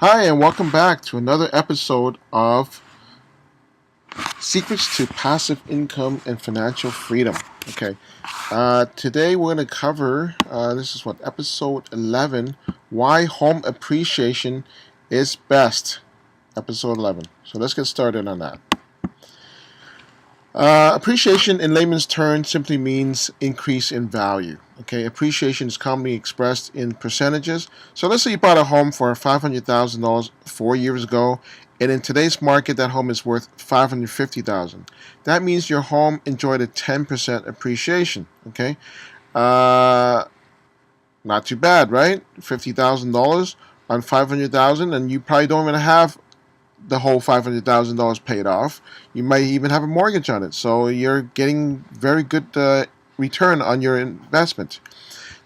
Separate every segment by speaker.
Speaker 1: Hi, and welcome back to another episode of Secrets to Passive Income and Financial Freedom. Okay, today we're going to cover this is what episode 11, why home appreciation is best. Episode 11. So let's get started on that. Appreciation in layman's terms simply means increase in value. Okay, appreciation is commonly expressed in percentages. So let's say you bought a home for $500,000 4 years ago, and in today's market, that home is worth $550,000. That means your home enjoyed a 10% appreciation. Okay, uh, not too bad, right? $50,000 on $500,000, and you probably don't even have the whole $500,000 paid off. You might even have a mortgage on it, so you're getting very good return on your investment.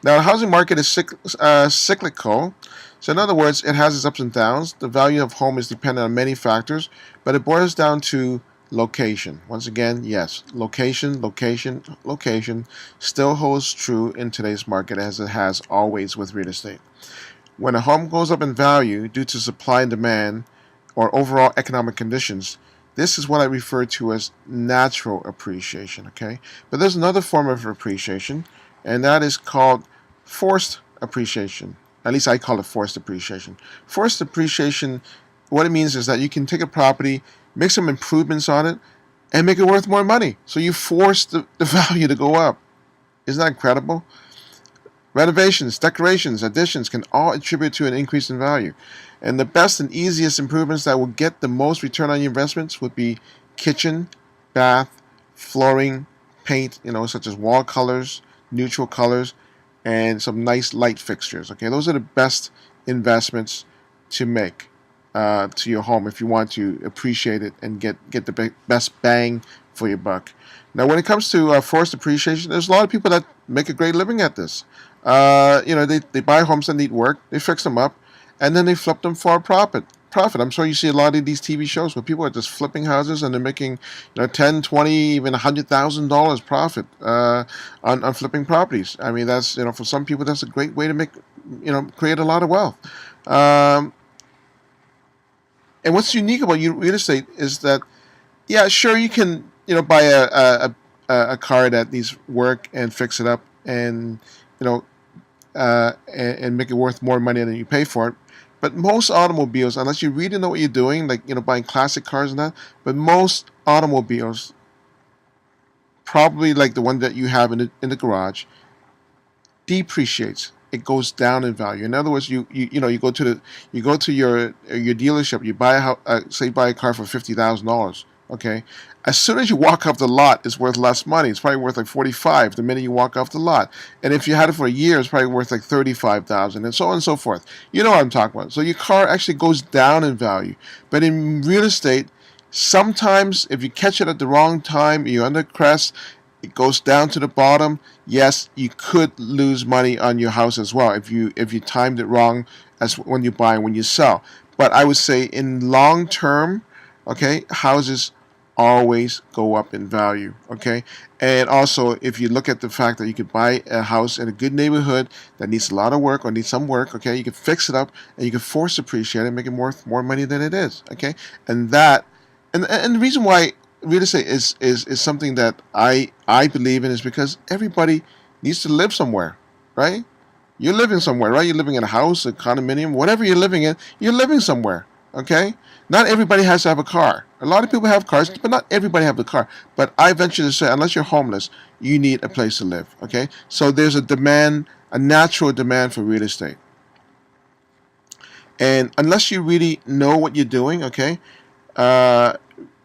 Speaker 1: Now, the housing market is cyclical, so in other words, it has its ups and downs. The value of home is dependent on many factors, but it boils down to location. Once again, yes, location still holds true in today's market as it has always with real estate. When a home goes up in value due to supply and demand, or overall economic conditions, this is what I refer to as natural appreciation, okay? But there's another form of appreciation, and that is called forced appreciation. At least I call it forced appreciation. Forced appreciation, what it means is that you can take a property, make some improvements on it, and make it worth more money. So you force the value to go up. Isn't that incredible? Renovations, decorations, additions can all attribute to an increase in value. And the best and easiest improvements that will get the most return on your investments would be kitchen, bath, flooring, paint, such as wall colors, neutral colors, and some nice light fixtures. Okay, those are the best investments to make to your home if you want to appreciate it and get the best bang for your buck. Now, when it comes to forced appreciation, there's a lot of people that make a great living at this. They buy homes that need work, they fix them up, and then they flip them for a profit. I'm sure you see a lot of these TV shows where people are just flipping houses and they're making, 10, 20, even $100,000 profit on flipping properties. I mean, that's for some people that's a great way to make, create a lot of wealth. And what's unique about real estate is that, yeah, sure you can buy a car that needs work and fix it up and you know and make it worth more money than you pay for it. But most automobiles, unless you really know what you're doing, like buying classic cars and that, but most automobiles, probably like the one that you have in the garage, depreciates. It goes down in value. In other words, you go to your dealership, you buy say you buy a car for $50,000. Okay, as soon as you walk off the lot, it's worth less money. It's probably worth like 45 the minute you walk off the lot. And if you had it for a year, it's probably worth like 35,000, and so on and so forth. You know what I'm talking about. So your car actually goes down in value. But in real estate, sometimes if you catch it at the wrong time, you're under crest, it goes down to the bottom. Yes, you could lose money on your house as well if you timed it wrong as when you buy and when you sell. But I would say in long term, okay, houses always go up in value, okay? And also, if you look at the fact that you could buy a house in a good neighborhood that needs a lot of work or needs some work, okay, you can fix it up and you can force appreciate it and make it more money than it is, okay? And the reason why real estate is something that I believe in is because everybody needs to live somewhere, right? You're living somewhere, right? You're living in a house, a condominium, whatever you're living in, you're living somewhere, okay? Not everybody has to have a car. A lot of people have cars, but not everybody have the car. But I venture to say, unless you're homeless, you need a place to live, okay? So there's a demand, a natural demand for real estate. And unless you really know what you're doing, okay, uh,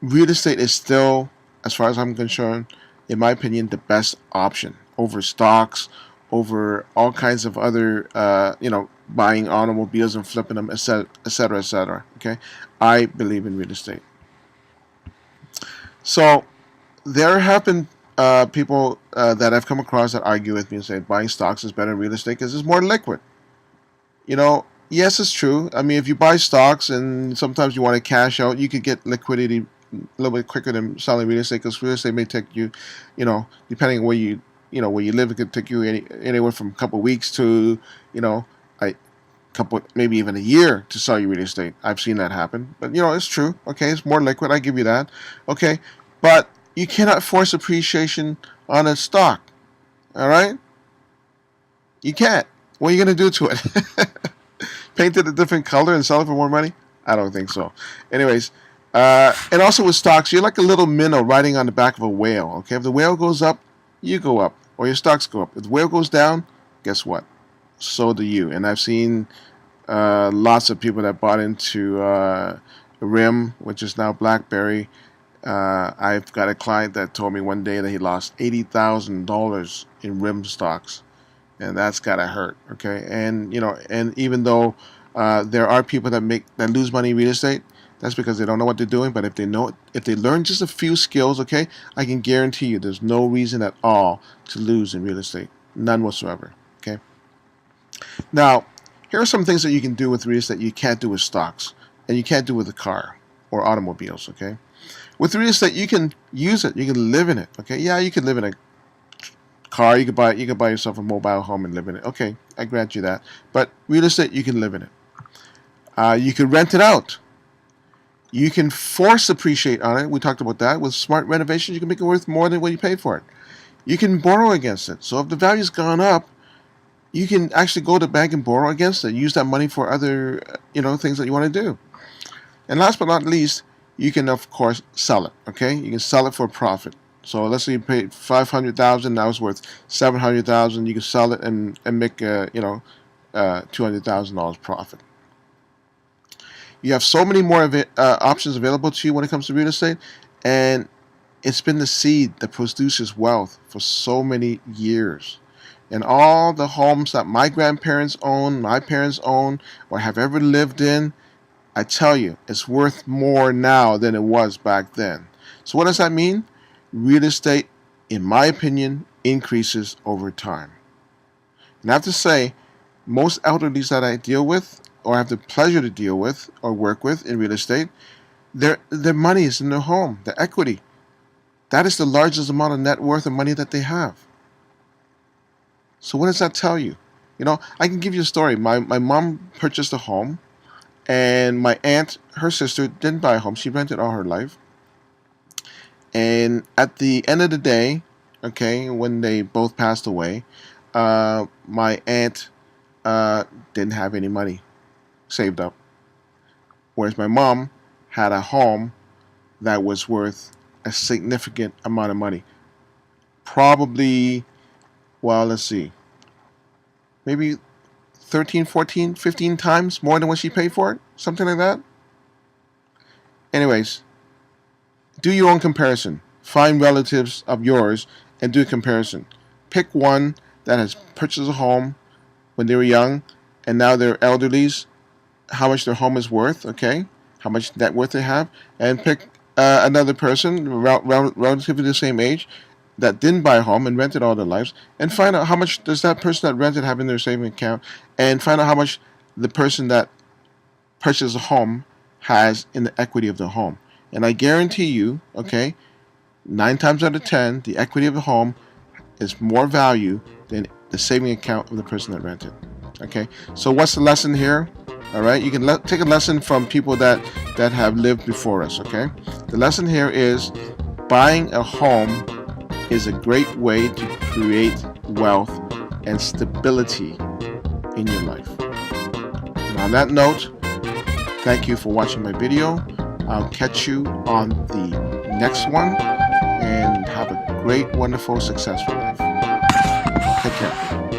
Speaker 1: real estate is still, as far as I'm concerned, in my opinion, the best option over stocks, over all kinds of other, buying automobiles and flipping them, etc., etc., etc. Okay, I believe in real estate. So there have been people that I've come across that argue with me and say buying stocks is better than real estate because it's more liquid. Yes, it's true. I mean, if you buy stocks and sometimes you want to cash out, you could get liquidity a little bit quicker than selling real estate because real estate may take you, depending on where you live, it could take you anywhere from a couple of weeks to, I couple, maybe even a year to sell your real estate. I've seen that happen, but it's true. Okay, it's more liquid. I give you that. Okay, but you cannot force appreciation on a stock. All right, you can't. What are you going to do to it? Paint it a different color and sell it for more money? I don't think so. Anyways, and also with stocks, you're like a little minnow riding on the back of a whale. Okay, if the whale goes up, you go up, or your stocks go up. If the whale goes down, guess what? So do you. And I've seen lots of people that bought into RIM, which is now BlackBerry. I've got a client that told me one day that he lost $80,000 in RIM stocks, and that's gotta hurt. Okay, and and even though there are people that lose money in real estate, that's because they don't know what they're doing. But if they learn just a few skills, okay, I can guarantee you there's no reason at all to lose in real estate, none whatsoever. Okay. Now, here are some things that you can do with real estate you can't do with stocks, and you can't do with a car or automobiles. Okay. With real estate, you can use it. You can live in it. Okay. Yeah, you can live in a car. You could buy yourself a mobile home and live in it. Okay, I grant you that. But real estate, you can live in it. You can rent it out. You can force appreciate on it. We talked about that. With smart renovations, you can make it worth more than what you paid for it. You can borrow against it. So if the value's gone up, you can actually go to the bank and borrow against it. Use that money for other, things that you want to do. And last but not least, you can of course sell it. Okay, you can sell it for a profit. So let's say you paid $500,000. Now it's worth $700,000. You can sell it and make $200,000 profit. You have so many more options available to you when it comes to real estate, and it's been the seed that produces wealth for so many years. And all the homes that my grandparents own, my parents own, or have ever lived in, I tell you, it's worth more now than it was back then. So what does that mean? Real estate, in my opinion, increases over time. And I have to say, most elderlies that I deal with, or have the pleasure to deal with or work with in real estate, their money is in their home, their equity. That is the largest amount of net worth and money that they have. So what does that tell you? I can give you a story. My mom purchased a home, and my aunt, her sister, didn't buy a home. She rented all her life. And at the end of the day, okay, when they both passed away, my aunt didn't have any money saved up, whereas my mom had a home that was worth a significant amount of money. Probably, well, let's see, maybe 13, 14, 15 times more than what she paid for it, something like that. Anyways, do your own comparison. Find relatives of yours and do a comparison. Pick one that has purchased a home when they were young and now they're elderlies, how much their home is worth, okay? How much net worth they have, and pick another person relatively the same age that didn't buy a home and rented all their lives, and find out how much does that person that rented have in their saving account, and find out how much the person that purchased a home has in the equity of the home. And I guarantee you, okay, 9 times out of 10, the equity of the home is more value than the saving account of the person that rented. Okay, so what's the lesson here? All right, you can take a lesson from people that have lived before us. Okay, the lesson here is buying a home is a great way to create wealth and stability in your life. And on that note, thank you for watching my video. I'll catch you on the next one, and have a great, wonderful, successful life. Take care.